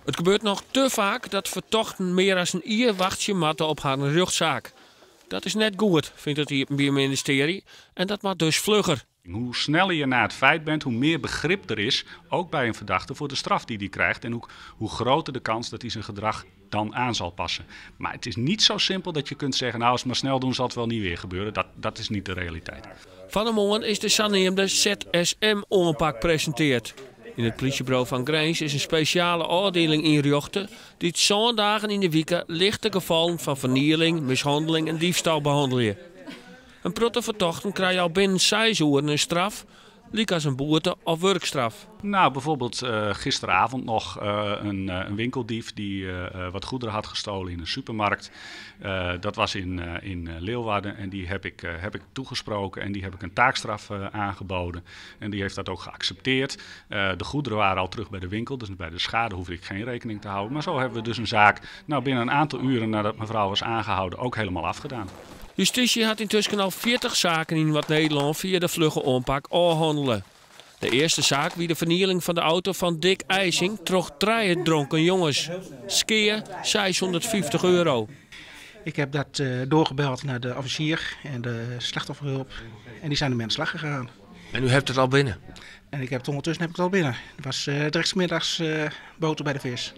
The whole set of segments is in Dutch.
Het gebeurt nog te vaak dat vertochten meer dan een uur wachtje moeten op haar rugzaak. Dat is net goed, vindt het ministerie. En dat mag dus vlugger. Hoe sneller je na het feit bent, hoe meer begrip er is, ook bij een verdachte, voor de straf die hij krijgt. En hoe groter de kans dat hij zijn gedrag dan aan zal passen. Maar het is niet zo simpel dat je kunt zeggen, nou als we maar snel doen zal het wel niet weer gebeuren. Dat is niet de realiteit. Van de morgen is de zogeheten ZSM-aanpak presenteerd. In het politiebureau van Grijns is een speciale afdeling inrichten die het zondagen in de weken lichte gevallen van vernieling, mishandeling en diefstal behandelen. Een protovertochten krijgt al binnen 6 uur een straf, liek als een boete of werkstraf. Nou, bijvoorbeeld gisteravond nog een winkeldief die wat goederen had gestolen in een supermarkt. Dat was in Leeuwarden en die heb ik toegesproken en die heb ik een taakstraf aangeboden. En die heeft dat ook geaccepteerd. De goederen waren al terug bij de winkel, dus bij de schade hoefde ik geen rekening te houden. Maar zo hebben we dus een zaak binnen een aantal uren nadat mevrouw was aangehouden ook helemaal afgedaan. Justitie had intussen al 40 zaken in wat Nederland via de vlugge aanpak afhandelen. De eerste zaak wie de vernieling van de auto van Dick IJsing troch 3 dronken jongens. Skeer €650. Ik heb dat doorgebeld naar de officier en de slachtofferhulp en die zijn ermee aan de slag gegaan. En u hebt het al binnen? En ondertussen heb ik het al binnen. Het was rechtsmiddags boter bij de vis.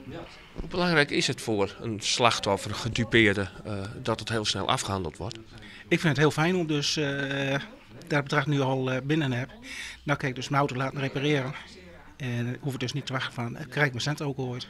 Hoe belangrijk is het voor een slachtoffer, gedupeerde, dat het heel snel afgehandeld wordt? Ik vind het heel fijn om dus dat bedrag nu al binnen heb. Nou kan ik dus mijn auto laten repareren. En hoef ik dus niet te wachten van, krijg ik mijn cent ook ooit.